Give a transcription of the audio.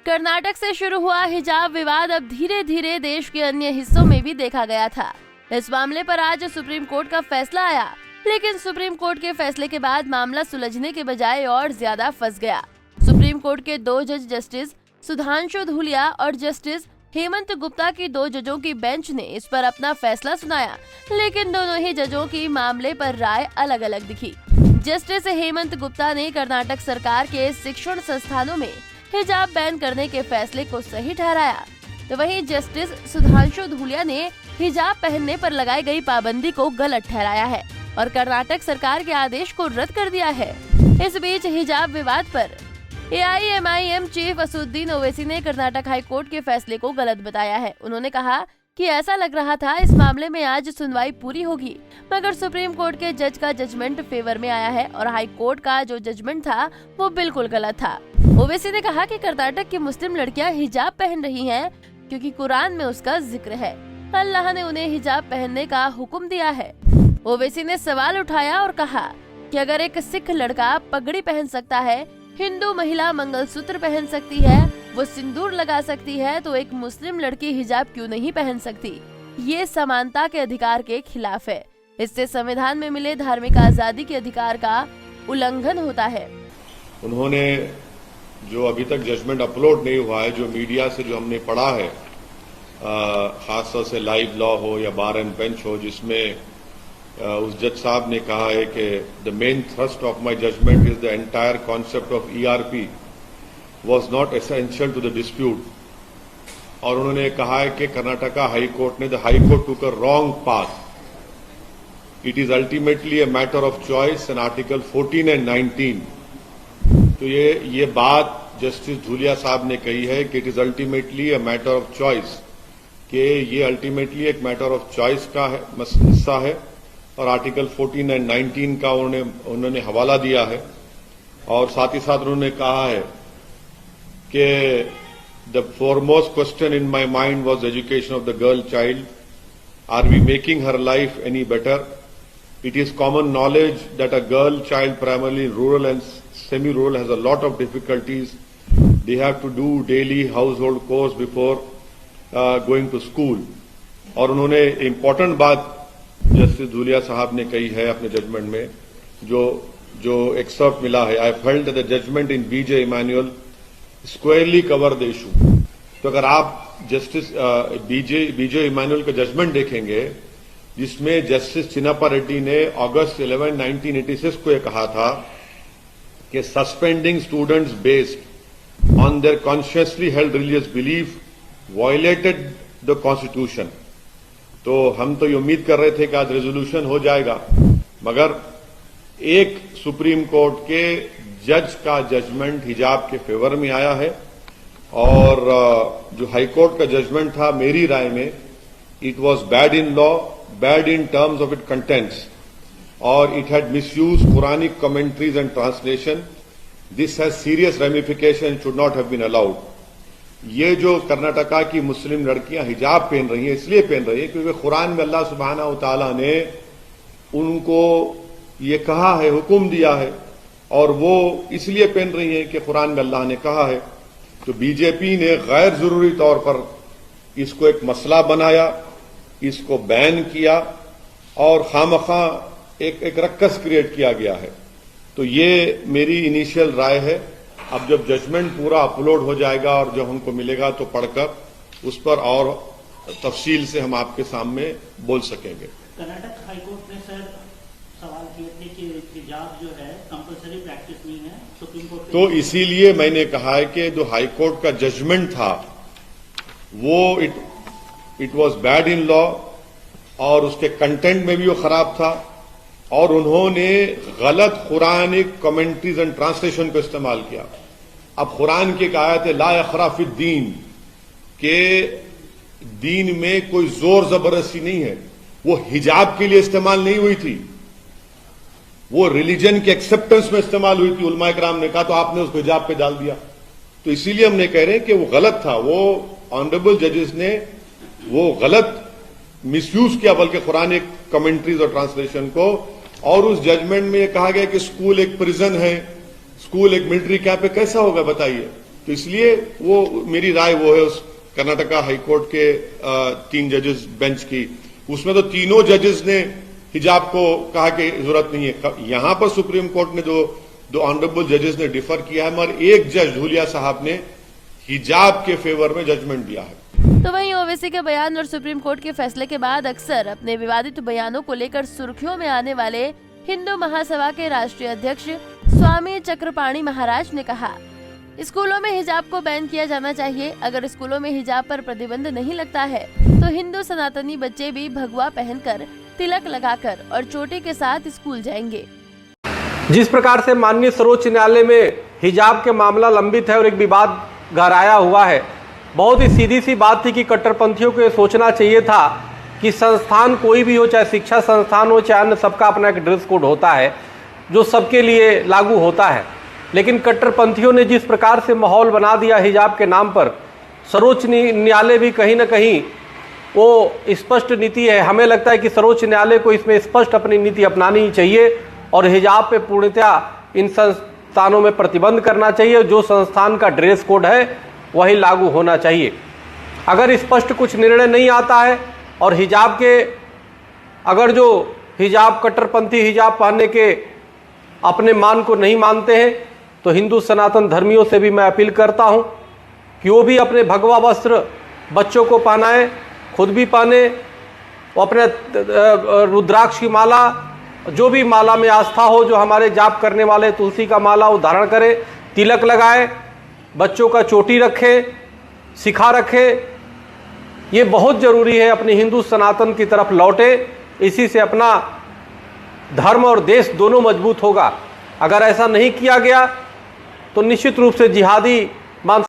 कर्नाटक से शुरू हुआ हिजाब विवाद अब धीरे धीरे देश के अन्य हिस्सों में भी देखा गया था। इस मामले पर आज सुप्रीम कोर्ट का फैसला आया, लेकिन सुप्रीम कोर्ट के फैसले के बाद मामला सुलझने के बजाय और ज्यादा फंस गया। सुप्रीम कोर्ट के 2 जज जस्टिस सुधांशु धूलिया और जस्टिस हेमंत गुप्ता की 2 जजों की बेंच ने इस पर अपना फैसला सुनाया, लेकिन दोनों ही जजों की मामले पर राय अलग अलग दिखी। जस्टिस हेमंत गुप्ता ने कर्नाटक सरकार के शिक्षण संस्थानों में हिजाब बैन करने के फैसले को सही ठहराया, तो वहीं जस्टिस सुधांशु धूलिया ने हिजाब पहनने पर लगाई गई पाबंदी को गलत ठहराया है और कर्नाटक सरकार के आदेश को रद्द कर दिया है। इस बीच हिजाब विवाद पर AIMIM चीफ असुद्दीन ओवैसी ने कर्नाटक हाई कोर्ट के फैसले को गलत बताया है। उन्होंने कहा कि ऐसा लग रहा था इस मामले में आज सुनवाई पूरी होगी, मगर सुप्रीम कोर्ट के जज का जजमेंट फेवर में आया है और हाई कोर्ट का जो जजमेंट था वो बिल्कुल गलत था। ओवैसी ने कहा कि कर्नाटक की मुस्लिम लड़कियां हिजाब पहन रही हैं क्योंकि कुरान में उसका जिक्र है, अल्लाह ने उन्हें हिजाब पहनने का हुक्म दिया है। ओवैसी ने सवाल उठाया और कहा कि अगर एक सिख लड़का पगड़ी पहन सकता है, हिंदू महिला मंगलसूत्र पहन सकती है, वो सिंदूर लगा सकती है, तो एक मुस्लिम लड़की हिजाब क्यों नहीं पहन सकती? ये समानता के अधिकार के खिलाफ है। इससे संविधान में मिले धार्मिक आजादी के अधिकार का उल्लंघन होता है। उन्होंने जो अभी तक जजमेंट अपलोड नहीं हुआ है, जो मीडिया से जो हमने पढ़ा है, खासतौर से लाइव लॉ हो या बार एंड बेंच हो, जिसमें उस जज साहब ने कहा है कि the main thrust of my judgment is the entire concept of ERP was not essential to the dispute. और उन्होंने कहा है कि कर्नाटका हाई कोर्ट ने the high court took a wrong path, it is ultimately a matter of choice and article 14 and 19। तो ये बात justice Dhulia साहब ने कही है कि it is ultimately a matter of choice, कि ये अल्टीमेटली एक मैटर ऑफ चॉइस का हिस्सा है और आर्टिकल 14 एंड 19 का उन्होंने हवाला दिया है। और साथ ही साथ उन्होंने कहा है कि the foremost question in my mind was education of the girl child, are we making her life any better? It is common knowledge that a girl child primarily rural and semi rural has a lot of difficulties. They have to do daily household chores before going to school. और उन्होंने important बात justice Dhulia साहब ने कही है अपने judgement में, जो एक्सर्प्ट मिला है, I felt the judgment in BJ Emanuel squarely cover the issue. तो अगर आप जस्टिस BJ Emanuel का जजमेंट देखेंगे, जिसमें जस्टिस चिन्नाप्पा रेड्डी ने अगस्त 11, 1986 को यह कहा था कि suspending students based on their consciously held religious belief violated the constitution. तो हम तो ये उम्मीद कर रहे थे कि आज रेजोल्यूशन हो जाएगा, मगर एक सुप्रीम कोर्ट के जज का जजमेंट हिजाब के फेवर में आया है और जो हाई कोर्ट का जजमेंट था, मेरी राय में it was bad in law, bad in terms of it contents, और it had misused Quranic commentaries and translation. This has serious ramifications, should not have been allowed. ये जो कर्नाटका की मुस्लिम लड़कियां हिजाब पहन रही हैं, इसलिए पहन रही हैं क्योंकि कुरान में अल्लाह सुब्हानहू व तआला ने उनको ये कहा है, हुक्म दिया है, और वो इसलिए पहन रही हैं कि कुरान में अल्लाह ने कहा है। तो बीजेपी ने गैर जरूरी तौर पर इसको एक मसला बनाया, इसको बैन किया और खामखा एक रक्कस क्रिएट किया गया है। तो ये मेरी इनिशियल राय है। अब जब जजमेंट पूरा अपलोड हो जाएगा और जब हमको मिलेगा तो पढ़कर उस पर और तफसील से हम आपके सामने बोल सकेंगे। कर्नाटक हाईकोर्ट ने सर सवाल किए थे कि हिजाब जो है कंपल्सरी प्रैक्टिस नहीं है सुप्रीम कोर्ट, तो इसीलिए मैंने कहा है कि जो हाईकोर्ट का जजमेंट था वो it was bad in law और उसके कंटेंट में भी वो खराब था और उन्होंने गलत कुरानिक कमेंट्रीज एंड ट्रांसलेशन को इस्तेमाल किया। अब कुरान की एक आयत है, ला इकरा फिद दीन, के दीन में कोई जोर जबरदस्ती नहीं है। वो हिजाब के लिए इस्तेमाल नहीं हुई थी, वो रिलीजन के एक्सेप्टेंस में इस्तेमाल हुई थी। उलमा इकराम ने कहा तो आपने उसको हिजाब पे डाल दिया। तो इसीलिए हमने कह रहे हैं कि वो गलत था, वो ऑनरेबल जजेस ने वो गलत मिसयूज किया बल्कि कुरानिक कमेंट्रीज और ट्रांसलेशन को। और उस जजमेंट में यह कहा गया कि स्कूल एक प्रिजन है, स्कूल एक मिलिट्री कैंप है, कैसा होगा बताइए? तो इसलिए वो मेरी राय वो है उस कर्नाटका हाईकोर्ट के 3 जजेस बेंच की, उसमें तो तीनों जजेस ने हिजाब को कहा कि जरूरत नहीं है। यहां पर सुप्रीम कोर्ट ने दो ऑनरेबल जजेस ने डिफर किया है, मगर एक जज धूलिया साहब ने हिजाब के फेवर में जजमेंट दिया है। तो वहीं ओवैसी के बयान और सुप्रीम कोर्ट के फैसले के बाद अक्सर अपने विवादित बयानों को लेकर सुर्खियों में आने वाले हिंदू महासभा के राष्ट्रीय अध्यक्ष स्वामी चक्रपाणी महाराज ने कहा, स्कूलों में हिजाब को बैन किया जाना चाहिए। अगर स्कूलों में हिजाब पर प्रतिबंध नहीं लगता है तो हिंदू सनातनी बच्चे भी भगवा पहनकर, तिलक लगाकर और चोटी के साथ स्कूल जाएंगे। जिस प्रकार से माननीय सर्वोच्च न्यायालय में हिजाब के मामला लंबित है और एक विवाद गहराया हुआ है, बहुत ही सीधी सी बात थी कि कट्टरपंथियों को ये सोचना चाहिए था कि संस्थान कोई भी हो, चाहे शिक्षा संस्थान हो चाहे अन्य, सबका अपना एक ड्रेस कोड होता है जो सबके लिए लागू होता है। लेकिन कट्टरपंथियों ने जिस प्रकार से माहौल बना दिया हिजाब के नाम पर, सर्वोच्च न्यायालय भी कहीं ना कहीं वो स्पष्ट नीति है। हमें लगता है कि सर्वोच्च न्यायालय को इसमें स्पष्ट अपनी नीति अपनानी ही चाहिए और हिजाब पे पूर्णतः इन संस्थानों में प्रतिबंध करना चाहिए। जो संस्थान का ड्रेस कोड है वही लागू होना चाहिए। अगर स्पष्ट कुछ निर्णय नहीं आता है और हिजाब के, अगर जो हिजाब कट्टरपंथी हिजाब पहनने के अपने मान को नहीं मानते हैं, तो हिंदू सनातन धर्मियों से भी मैं अपील करता हूं कि वो भी अपने भगवा वस्त्र बच्चों को पहनाएं, खुद भी पहने, अपने रुद्राक्ष की माला, जो भी माला में आस्था हो, जो हमारे जाप करने वाले तुलसी का माला वो धारण करें, तिलक लगाए, बच्चों का चोटी रखे, सिखा रखे। ये बहुत ज़रूरी है, अपने हिंदू सनातन की तरफ लौटे। इसी से अपना धर्म और देश दोनों मजबूत होगा। अगर ऐसा नहीं किया गया तो निश्चित रूप से जिहादी मान